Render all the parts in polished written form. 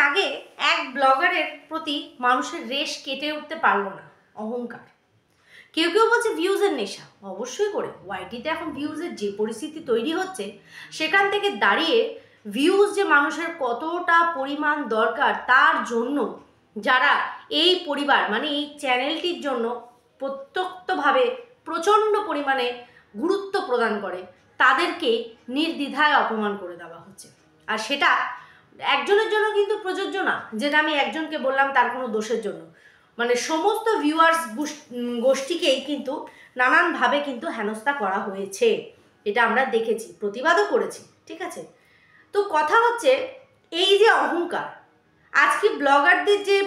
আগে এক ব্লগারের প্রতি মানুষের রেশ কেটে উঠতে পারলো না, অহংকার। কেউ কেউ বলছে ভিউজের নেশা, অবশ্যই করে। ওয়াইটিতে এখন ভিউজের যে পরিস্থিতি তৈরি হচ্ছে, সেখান থেকে দাঁড়িয়ে ভিউজ যে মানুষের কতটা পরিমাণ দরকার, তার জন্য যারা এই পরিবার মানে এই চ্যানেলটির জন্য প্রত্যক্ষভাবে প্রচণ্ড পরিমাণে গুরুত্ব প্রদান করে, তাদেরকে নির্দ্বিধায় অপমান করে দেওয়া হচ্ছে। আর সেটা একজনের জন্য কিন্তু প্রযোজ্য না, যেটা আমি একজনকে বললাম তার কোনো দোষের জন্য, মানে সমস্ত ভিউয়ার্স গোষ্ঠীকেই কিন্তু নানানভাবে কিন্তু হেনস্থা করা হয়েছে। এটা আমরা দেখেছি, প্রতিবাদও করেছি, ঠিক আছে। তো কথা হচ্ছে এই যে অহংকার, আজকে ব্লগারদের যে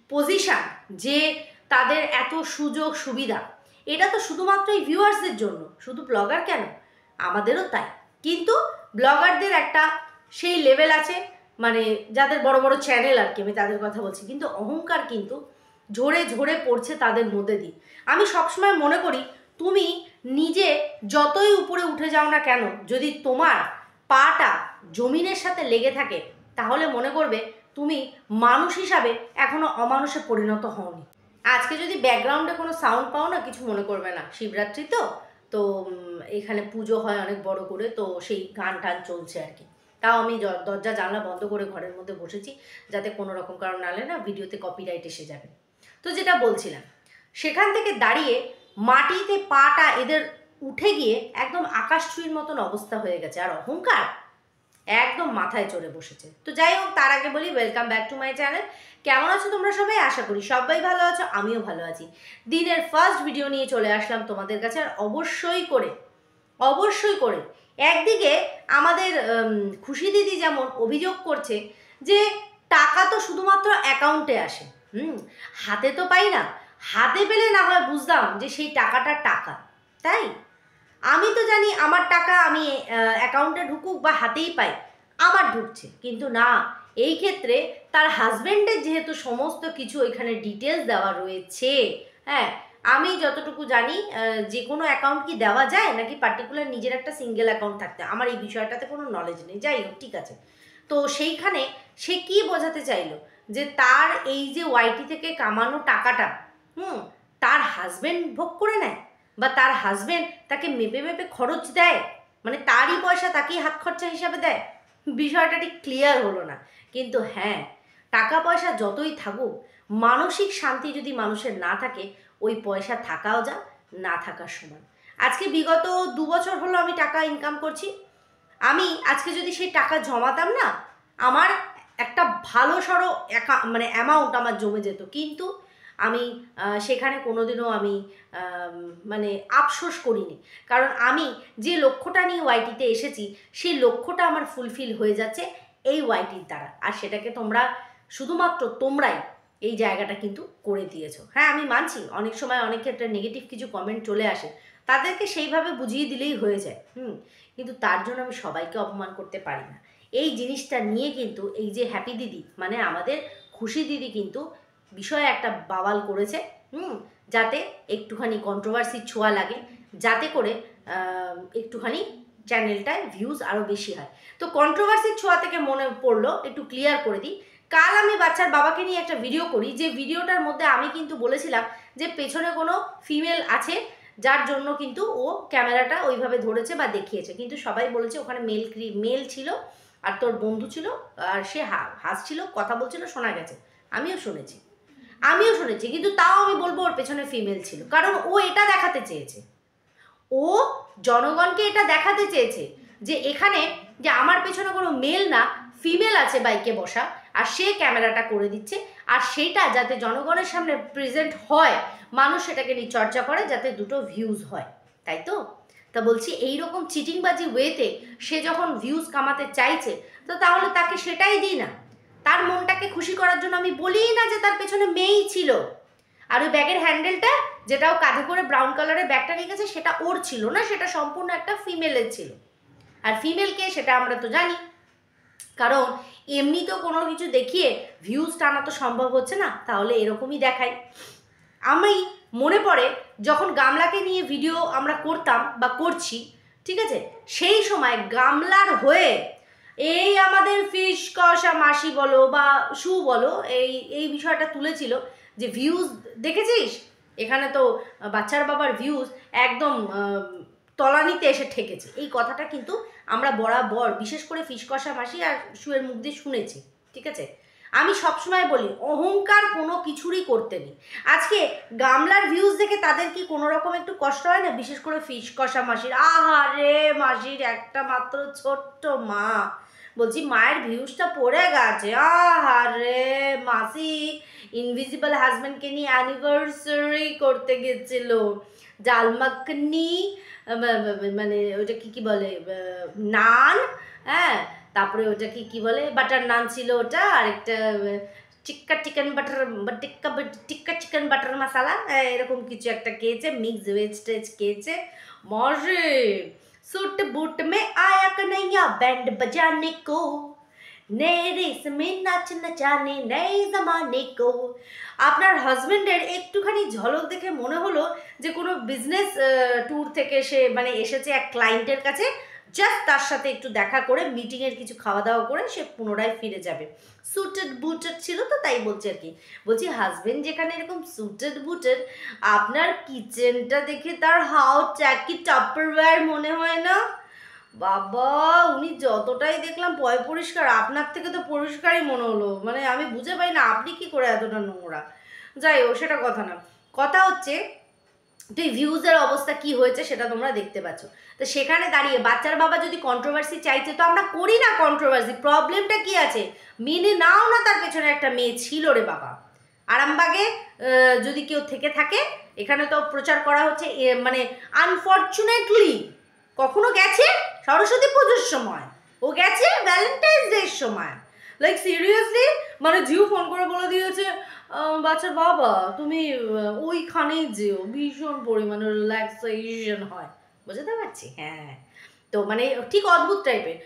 পজিশান, যে তাদের এত সুযোগ সুবিধা, এটা তো শুধুমাত্র এই ভিউয়ার্সদের জন্য, শুধু ব্লগার কেন, আমাদেরও তাই। কিন্তু ব্লগারদের একটা সেই লেভেল আছে, মানে যাদের বড় বড় চ্যানেল আর কি, আমি তাদের কথা বলছি, কিন্তু অহংকার কিন্তু ঝরে ঝরে পড়ছে তাদের মধ্যে দিয়ে। আমি সবসময় মনে করি, তুমি নিজে যতই উপরে উঠে যাও না কেন, যদি তোমার পাটা জমিনের সাথে লেগে থাকে, তাহলে মনে করবে তুমি মানুষ হিসাবে এখনো অমানুষে পরিণত হওনি। আজকে যদি ব্যাকগ্রাউন্ডে কোনো সাউন্ড পাও না, কিছু মনে করবে না, শিবরাত্রি তো এখানে পুজো হয় অনেক বড় করে, তো সেই গান টান চলছে আর কি। তাও আমি দরজা জানলা বন্ধ করে ঘরের মধ্যে বসেছি, যাতে কোনো রকম কারণ নালে না ভিডিওতে কপিরাইট এসে যাবে। তো যেটা বলছিলাম, সেখান থেকে দাঁড়িয়ে মাটিতে পাটা এদের উঠে গিয়ে একদম আকাশ ছুঁইর মতন অবস্থা হয়ে গেছে, আর অহংকার একদম মাথায় চড়ে বসেছে। তো যাই হোক, তার আগে বলি welcome back to my channel. কেমন আছো তোমরা সবাই? আশা করি সবাই ভালো আছো, আমিও ভালো আছি। দিনের ফার্স্ট ভিডিও নিয়ে চলে আসলাম তোমাদের কাছে। আর অবশ্যই করে একদিকে আমাদের খুশি দিদি যেমন অভিযোগ করছে যে টাকা তো শুধুমাত্র অ্যাকাউন্টে আসে, হাতে তো পাই না। হাতে পেলে না হয় বুঝতাম যে সেই টাকাটা টাকা, তাই আমি তো জানি আমার টাকা আমি অ্যাকাউন্টে ঢুকুক বা হাতেই পাই, আমার ঢুকছে। কিন্তু না, এই ক্ষেত্রে তার হাজব্যান্ডের যেহেতু সমস্ত কিছু এখানে ডিটেলস দেওয়া রয়েছে, হ্যাঁ, আমি যতটুকু জানি যে কোনো অ্যাকাউন্ট কি দেওয়া যায় নাকি পার্টিকুলার নিজের একটা সিঙ্গেল অ্যাকাউন্ট থাকতে, আমার এই বিষয়টাতে কোনো নলেজ নেই। যাই হোক, ঠিক আছে। তো সেইখানে সে কি বোঝাতে চাইলো যে তার এই যে ওয়াইটি থেকে কামানো টাকাটা তার হাজব্যান্ড ভোগ করে নেয়, বা তার হাজব্যান্ড তাকে মেপে মেপে খরচ দেয়, মানে তারই পয়সা তাকেই হাত খরচা হিসাবে দেয়। বিষয়টা ঠিক ক্লিয়ার হলো না। কিন্তু হ্যাঁ, টাকা পয়সা যতই থাকুক, মানসিক শান্তি যদি মানুষের না থাকে, ওই পয়সা থাকাও যা না থাকার সমান। আজকে বিগত 2 বছর হলো আমি টাকা ইনকাম করছি। আমি আজকে যদি সেই টাকা জমাতাম না, আমার একটা ভালো সড়ো মানে অ্যামাউন্ট আমার জমে যেত। কিন্তু আমি সেখানে কোনোদিনও আমি মানে আফসোস করিনি, কারণ আমি যে লক্ষ্যটা নিয়ে ওয়াইটিতে এসেছি, সেই লক্ষ্যটা আমার ফুলফিল হয়ে যাচ্ছে এই ওয়াইটির দ্বারা। আর সেটাকে শুধুমাত্র তোমরাই এই জায়গাটা কিন্তু করে দিয়েছো। হ্যাঁ, আমি মানছি অনেক সময় অনেক ক্ষেত্রে নেগেটিভ কিছু কমেন্ট চলে আসে, তাদেরকে সেইভাবে বুঝিয়ে দিলেই হয়ে যায়। কিন্তু তার জন্য আমি সবাইকে অপমান করতে পারি না। এই জিনিসটা নিয়ে কিন্তু এই যে হ্যাপি দিদি মানে আমাদের খুশি দিদি কিন্তু বিষয়ে একটা বাওয়াল করেছে, যাতে একটুখানি কন্ট্রোভার্সির ছোঁয়া লাগে, যাতে করে একটুখানি চ্যানেলটায় ভিউজ আরও বেশি হয়। তো কন্ট্রোভার্সির ছোঁয়া থেকে মনে পড়লো একটু ক্লিয়ার করে দিই। কাল আমি বাচ্চার বাবাকে নিয়ে একটা ভিডিও করি, যে ভিডিওটার মধ্যে আমি কিন্তু বলেছিলাম যে পেছনে কোনো ফিমেল আছে, যার জন্য কিন্তু ও ক্যামেরাটা ওইভাবে ধরেছে বা দেখিয়েছে। কিন্তু সবাই বলেছে ওখানে মেল ছিল, আর তোর বন্ধু ছিল, আর সে হাসছিল, কথা বলছিল, শোনা গেছে। আমিও শুনেছি, কিন্তু তাও আমি বলবো ওর পেছনে ফিমেল ছিল, কারণ ও এটা দেখাতে চেয়েছে, ও জনগণকে এটা দেখাতে চেয়েছে যে এখানে যে আমার পেছনে কোনো মেল না, ফিমেল আছে বাইকে বসা, আর সে ক্যামেরাটা করে দিচ্ছে, আর সেইটা যাতে জনগণের সামনে প্রেজেন্ট হয়, মানুষ সেটাকে নিয়ে চর্চা করে, যাতে দুটো ভিউজ হয়, তাই তো। তা বলছি এইরকম চিটিংবাজি ওয়েতে সে যখন ভিউজ কামাতে চাইছে, তো তাহলে তাকে সেটাই দিই না। তার মনটাকে খুশি করার জন্য আমি বলিই না যে তার পেছনে মেয়েই ছিল। আর ওই ব্যাগের হ্যান্ডেলটা যেটাও কাঁধে করে ব্রাউন কালারের ব্যাগটা নিয়ে গেছে, সেটা ওর ছিল না, সেটা সম্পূর্ণ একটা ফিমেলের ছিল। আর ফিমেলকে সেটা আমরা তো জানি, কারণ এমনি তো কোনো কিছু দেখিয়ে ভিউজ টানা তো সম্ভব হচ্ছে না, তাহলে এরকমই দেখাই। আমি মনে পড়ে যখন গামলাকে নিয়ে ভিডিও আমরা করতাম বা করছি, ঠিক আছে, সেই সময় গামলার হয়ে এই আমাদের ফিশ কষা মাসি বলো বা শু বলো, এই বিষয়টা তুলেছিল যে ভিউজ দেখেছিস, এখানে তো বাচ্চার বাবার ভিউজ একদম তলানিতে এসে ঠেকেছে। এই কথাটা কিন্তু আমরা বরাবর বিশেষ করে ফিশ কষা মাসি আর শুয়ের মুখ দিয়ে শুনেছি, ঠিক আছে। আমি সবসময় বলি অহংকার কোনো কিছুরই করতে নেই। আজকে গামলার ভিউজ দেখে তাদের কি কোনো রকম একটু কষ্ট হয় না, বিশেষ করে ফিশ কষা মাসির। আহারে মাসির একটা মাত্র ছোট্ট মা, বলছি মায়ের ভিউজটা পড়ে গেছে। আহারে মাসি ইনভিজিবল হাজব্যান্ডকে নিয়ে অ্যানিভার্সারি করতে গেছিল, ডাল মাখনি মানে ওটা কি বলে নান, হ্যাঁ, তারপরে ওটা কি বলে বাটার নান ছিল ওটা, আরেকটা টিক্কা চিকেন বাটার টিক্কা চিকেন বাটার মশালা এরকম কিছু একটা খেয়েছে, মিক্স ভেজ টেজ খেয়েছে। মজে सूट बूट में आया कन्हैया बैंड बजाने को, नए रेस में नाच नचाने नए जमाने को। আপনার হাজবেন্ডের একটুখানি ঝলক দেখে মনে হলো যে কোনো বিজনেস ট্যুর থেকে সে মানে এসেছে এক ক্লায়েন্টের কাছে, জাস্ট তার সাথে একটু দেখা করে মিটিংয়ের কিছু খাওয়া দাওয়া করে সে পুনরায় ফিরে যাবে। সুটেড বুটেড ছিল তো তাই বলছি আর কি। বলছি হাজবেন্ড যেখানে এরকম সুটেড বুটেড, আপনার কিচেনটা দেখে তার হাউ ট্যাকি টাপারওয়্যার মনে হয় না? বাবা উনি যতটাই দেখলাম পয় পরিষ্কার, আপনার থেকে তো পরিষ্কারই মনে হলো। মানে আমি বুঝে পাই না আপনি কি করে এতটা নোংরা। যাই হোক সেটা কথা না, কথা হচ্ছে তো এই ভিউজের অবস্থা কি হয়েছে সেটা তোমরা দেখতে পাচ্ছ। তো সেখানে দাঁড়িয়ে বাচ্চার বাবা যদি কন্ট্রোভার্সি চাইছে, তো আমরা করি না কন্ট্রোভার্সি, প্রবলেমটা কি আছে? মেনে নাও না তার পেছনে একটা মেয়ে ছিল রে বাবা। আরামবাগে যদি কেউ থেকে থাকে, এখানে তো প্রচার করা হচ্ছে মানে আনফর্চুনেটলি কখনো গেছে সরস্বতী পুজোর সময়, ও গেছে ভ্যালেন্টাইন্স ডের সময়। লাইক সিরিয়াসলি মানে জিও ফোন করে বলে দিয়েছে বাচ্চার বাবা তুমি ওইখানেই যেও, ভীষণ পরিমাণে রিল্যাক্সেশন হয়। বুঝতে পারছি, হ্যাঁ। তো মানে ঠিক অদ্ভুত টাইপের,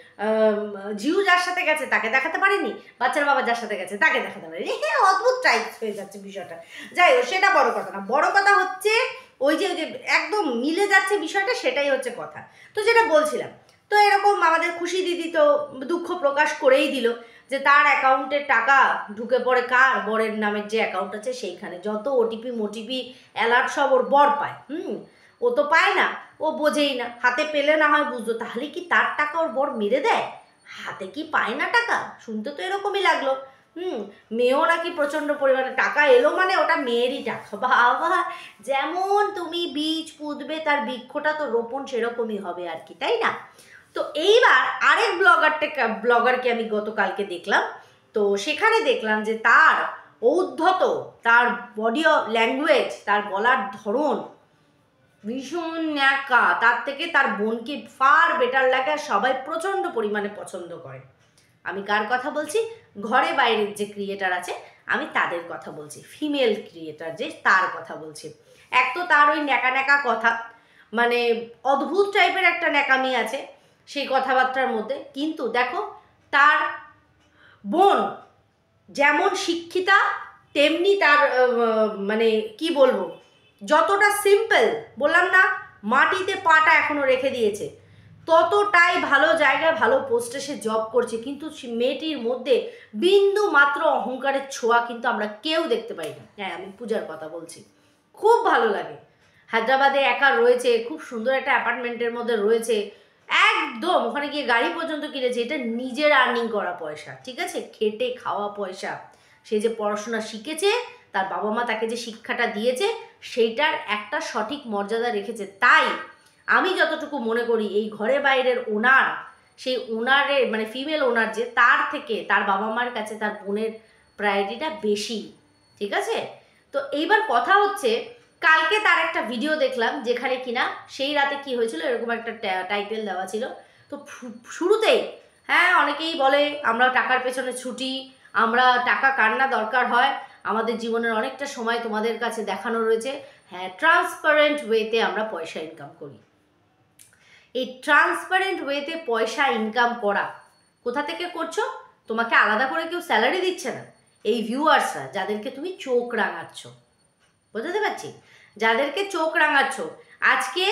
জিউ যার সাথে গেছে তাকে দেখাতে পারেনি, বাচ্চার বাবা যার সাথে গেছে তাকে দেখাতে পারেনি। হ্যাঁ অদ্ভুত টাইপ হয়ে যাচ্ছে বিষয়টা। যাই হোক সেটা বড় কথা না, বড় কথা হচ্ছে ওই যে একদম মিলে যাচ্ছে বিষয়টা, সেটাই হচ্ছে কথা। তো যেটা বলছিলাম, তো এরকম আমাদের খুশি দিদি তো দুঃখ প্রকাশ করেই দিল যে তার অ্যাকাউন্টের টাকা ঢুকে পড়ে কার বরের নামের যে অ্যাকাউন্ট আছে সেইখানে, যত ওটিপি মোটিপি অ্যালার্ট সব ওর বর পায়। ও তো পায় না, ও বোঝেই না, হাতে পেলে না হয় বুঝতো, তাহলে কি তার টাকা ওর বর মেরে দেয়? হাতে কি পায় না টাকা? শুনতে তো এরকমই লাগলো। মেয়েও নাকি প্রচণ্ড পরিমাণে টাকা এলো মানে ওটা মেয়েরই টাকা। বাবা যেমন তুমি বীজ পুঁতবে তার বৃক্ষটা তো রোপণ সেরকমই হবে আর কি, তাই না? তো এইবার আরেক ব্লগারকে আমি গতকালকে দেখলাম, তো সেখানে দেখলাম যে তার ঔদ্ধত, তার বডি ল্যাঙ্গুয়েজ, তার বলার ধরন ভীষণ ন্যাকা, তার থেকে তার বোনকে ফার বেটার লাগে, সবাই প্রচণ্ড পরিমাণে পছন্দ করে। আমি কার কথা বলছি? ঘরে বাইরের যে ক্রিয়েটার আছে আমি তাদের কথা বলছি, ফিমেল ক্রিয়েটার যে তার কথা বলছি। এক তো তার ওই ন্যাকা ন্যাকা কথা, মানে অদ্ভুত টাইপের একটা ন্যাকামি আছে সেই কথাবার্তার মধ্যে। কিন্তু দেখো তার বোন যেমন শিক্ষিতা, তেমনি তার মানে কি বলবো, যতটা সিম্পল, বললাম না মাটিতে পাটা এখনো রেখে দিয়েছে, ততটাই ভালো জায়গায় ভালো পোস্টে সে জব করছে। কিন্তু মেয়েটির মধ্যে বিন্দু মাত্র অহংকারের ছোঁয়া কিন্তু আমরা কেউ দেখতে পাই না। হ্যাঁ আমি পূজার কথা বলছি, খুব ভালো লাগে। হায়দ্রাবাদে একা রয়েছে, খুব সুন্দর একটা অ্যাপার্টমেন্টের মধ্যে রয়েছে, একদম ওখানে গিয়ে গাড়ি পর্যন্ত কিনেছে, এটা নিজের আর্নিং করা পয়সা, ঠিক আছে, খেটে খাওয়া পয়সা। সে যে পড়াশোনা শিখেছে, তার বাবা মা তাকে যে শিক্ষাটা দিয়েছে সেইটার একটা সঠিক মর্যাদা রেখেছে। তাই আমি যতটুকু মনে করি এই ঘরে বাইরের ওনার, সেই ওনারের মানে ফিমেল ওনার যে, তার থেকে তার বাবা মার কাছে তার বোনের প্রায়োরিটিটা বেশি, ঠিক আছে। তো এইবার কথা হচ্ছে, কালকে তার একটা ভিডিও দেখলাম যেখানে কিনা সেই রাতে কি হয়েছিল এরকম একটা টাইটেল দেওয়া ছিল। তো শুরুতেই হ্যাঁ অনেকেই বলে আমরা টাকার পেছনে ছুটি, আমরা টাকা কার না দরকার হয়, আমাদের জীবনের অনেকটা সময় তোমাদের কাছে দেখানো রয়েছে, হ্যাঁ ট্রান্সপারেন্ট ওয়েতে আমরা পয়সা ইনকাম করি। এই ট্রান্সপারেন্ট ওয়েতে পয়সা ইনকাম করা কোথা থেকে করছো? তোমাকে আলাদা করে কেউ স্যালারি দিচ্ছে না, এই ভিউয়ার্সরা যাদেরকে তুমি চোখ রাঙাচ্ছ, বুঝতে পারছি, যাদেরকে চোখ রাঙাচ্ছ, আজকে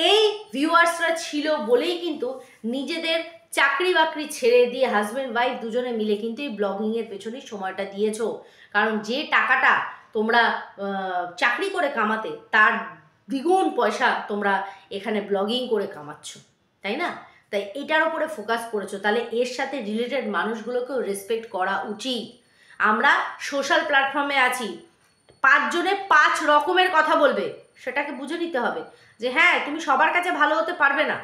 এই ভিউয়ার্সরা ছিল বলেই কিন্তু নিজেদের চাকরি বাকরি ছেড়ে দিয়ে হাজব্যান্ড ওয়াইফ দুজনে মিলে কিন্তু এই ব্লগিংয়ের পেছনেই সময়টা দিয়েছো। কারণ যে টাকাটা তোমরা চাকরি করে কামাতে তার দ্বিগুণ পয়সা তোমরা এখানে ব্লগিং করে কামাচ্ছ, তাই না? তাই এটার উপরে ফোকাস করেছো, তাহলে এর সাথে রিলেটেড মানুষগুলোকেও রেসপেক্ট করা উচিত। আমরা সোশ্যাল প্ল্যাটফর্মে আছি, 5 জনে 5 রকমের কথা বলবে, সেটাকে বুঝে নিতে হবে যে হ্যাঁ তুমি সবার কাছে ভালো হতে পারবে না,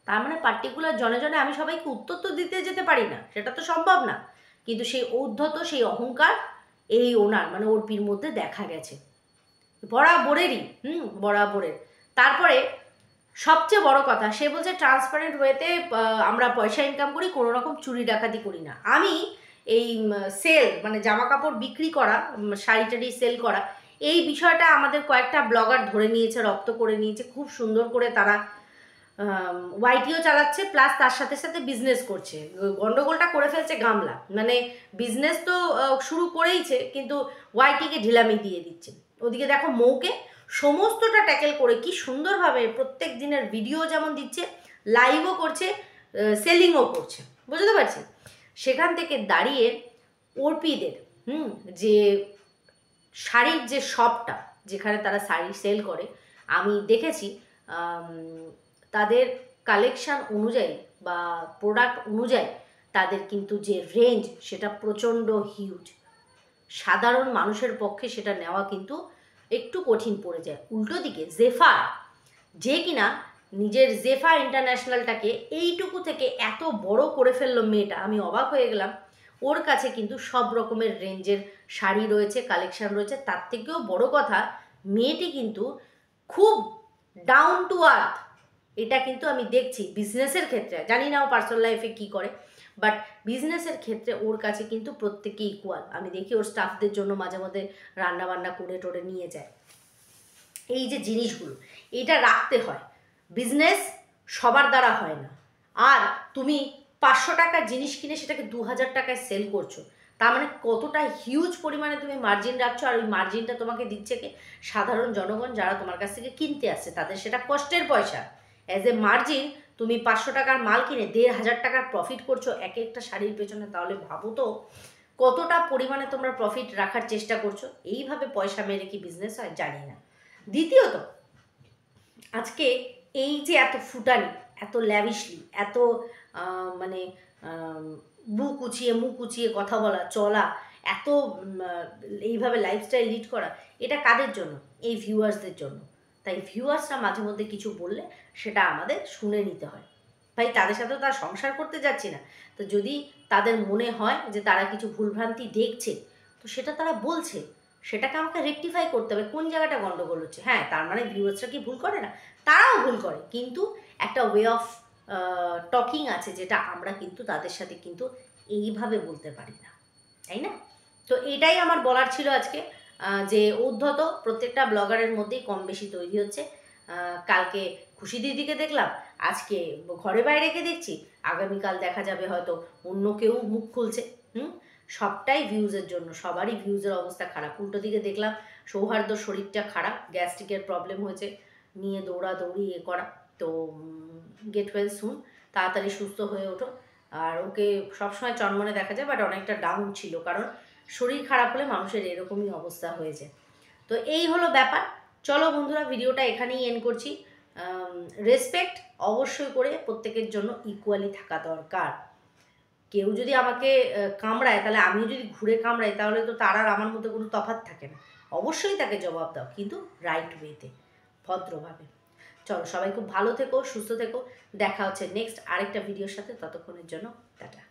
তার মানে পার্টিকুলার জনে জনে আমি সবাইকে উত্তর তো দিতে যেতে পারি না, সেটা তো সম্ভব না। কিন্তু সেই ঔদ্ধত, সেই অহংকার এই ওনার মানে অর্পির মধ্যে দেখা গেছে, বরাবরেরই বরাবরের। তারপরে সবচেয়ে বড় কথা, সে বলছে ট্রান্সপারেন্ট ওয়েতে আমরা পয়সা ইনকাম করি, কোনো রকম চুরি ডাকাতি করি না। আমি এই সেল মানে জামা কাপড় বিক্রি করা, শাড়ি টাড়ি সেল করা, এই বিষয়টা আমাদের কয়েকটা ব্লগার ধরে নিয়েছে, রপ্ত করে নিয়েছে, খুব সুন্দর করে তারা ওয়াইটিও চালাচ্ছে, প্লাস তার সাথে সাথে বিজনেস করছে। গন্ডগোলটা করে ফেলছে গামলা, মানে বিজনেস তো শুরু করেইছে কিন্তু ওয়াইটিকে ঢিলামি দিয়ে দিচ্ছে। ওদিকে দেখো মৌকে সমস্তটা ট্যাকেল করে কি সুন্দরভাবে প্রত্যেক দিনের ভিডিও যেমন দিচ্ছে, লাইভও করছে, সেলিংও করছে, বুঝতে পারছি। সেখান থেকে দাঁড়িয়ে অর্পিদের যে শাড়ির যে শপটা যেখানে তারা শাড়ি সেল করে, আমি দেখেছি তাদের কালেকশান অনুযায়ী বা প্রোডাক্ট অনুযায়ী তাদের কিন্তু যে রেঞ্জ সেটা প্রচণ্ড হিউজ। সাধারণ মানুষের পক্ষে সেটা নেওয়া কিন্তু একটু কঠিন পড়ে যায়। উল্টো দিকে জেফা, যে কিনা নিজের জেফা ইন্টারন্যাশনালটাকে এইটুকু থেকে এত বড় করে ফেললো মেয়েটা, আমি অবাক হয়ে গেলাম। ওর কাছে কিন্তু সব রকমের রেঞ্জের শাড়ি রয়েছে, কালেকশান রয়েছে। তার থেকেও বড় কথা, মেয়েটি কিন্তু খুব ডাউন টু আর্থ। এটা কিন্তু আমি দেখছি বিজনেসের ক্ষেত্রে, জানি না ও পার্সোনাল লাইফে কী করে, বাট বিজনেসের ক্ষেত্রে ওর কাছে কিন্তু প্রত্যেকে ইকুয়াল। আমি দেখি ওর স্টাফদের জন্য মাঝে মধ্যে রান্নাবান্না করে টোরে নিয়ে যায়। এই যে জিনিসগুলো এটা রাখতে হয়, বিজনেস সবার দ্বারা হয় না। আর তুমি 500 টাকার জিনিস কিনে সেটাকে 2000 টাকায় সেল করছো, তার মানে কতটা হিউজ পরিমাণে তুমি মার্জিন রাখছো। আর ওই মার্জিনটা তোমাকে দিচ্ছে কে? সাধারণ জনগণ যারা তোমার কাছ থেকে কিনতে আসছে, তাদের সেটা কষ্টের পয়সা। অ্যাজ এ মার্জিন তুমি 500 টাকার মাল কিনে 1500 টাকার প্রফিট করছো এক একটা শাড়ির পেছনে, তাহলে ভাবো তো কতটা পরিমাণে তোমরা প্রফিট রাখার চেষ্টা করছো। এইভাবে পয়সা মেরে কি বিজনেস হয়? জানি না। দ্বিতীয়ত, আজকে এই যে এত ফুটানি, এত ল্যাভিশলি, এত মানে মুখ উঁচিয়ে কথা বলা, চলা, এত এইভাবে লাইফস্টাইল লিড করা, এটা কাদের জন্য? এই ভিউয়ার্সদের জন্য। তাই ভিউয়ার্সরা মাঝে মধ্যে কিছু বললে সেটা আমাদের শুনে নিতে হয়। ভাই তাদের সাথেও তার সংসার করতে যাচ্ছি না, তো যদি তাদের মনে হয় যে তারা কিছু ভুলভ্রান্তি দেখছে, তো সেটা তারা বলছে, সেটাকে আমাকে রেকটিফাই করতে হবে কোন জায়গাটা গন্ডগোল হচ্ছে। হ্যাঁ, তার মানে ভিউয়ার্সরা কি ভুল করে না? তারাও ভুল করে, কিন্তু একটা ওয়ে অফ টকিং আছে যেটা আমরা কিন্তু তাদের সাথে কিন্তু এইভাবে বলতে পারি না, তাই না? তো এটাই আমার বলার ছিল আজকে, যে উদ্ধত প্রত্যেকটা ব্লগারের মধ্যেই কম বেশি তৈরি হচ্ছে। কালকে খুশি দিদিকে দেখলাম, আজকে ঘরে বাইরেকে দেখছি, আগামীকাল দেখা যাবে হয়তো অন্য কেউ মুখ খুলছে। সবটাই ভিউজের জন্য, সবারই ভিউজের অবস্থা খারাপ। উল্টো দিকে দেখলাম সৌহার্দ্যর শরীরটা খারাপ, গ্যাস্ট্রিকের প্রবলেম হয়েছে, নিয়ে দৌড়াদৌড়ি করা। তো গেট ওয়েল সুন, তাড়াতাড়ি সুস্থ হয়ে ওঠো। আর ওকে সবসময় চনমনে দেখা যায়, বাট অনেকটা ডাউন ছিল, কারণ শরীর খারাপ হলে মানুষের এরকমই অবস্থা হয়েছে। তো এই হলো ব্যাপার। চলো বন্ধুরা, ভিডিওটা এখানেই এন্ড করছি। রেসপেক্ট অবশ্যই করে প্রত্যেকের জন্য ইকুয়ালি থাকা দরকার। কেউ যদি আমাকে কামড়ায়, তাহলে আমি যদি ঘুরে কামড়াই, তাহলে তো তার আর আমার মধ্যে কোনো তফাৎ থাকে না। অবশ্যই তাকে জবাব দাও, কিন্তু রাইট ওয়েতে, ভদ্রভাবে। চলো, সবাই খুব ভালো থেকো, সুস্থ থেকো। দেখা হচ্ছে নেক্সট আরেকটা ভিডিওর সাথে। ততক্ষণের জন্য টাটা।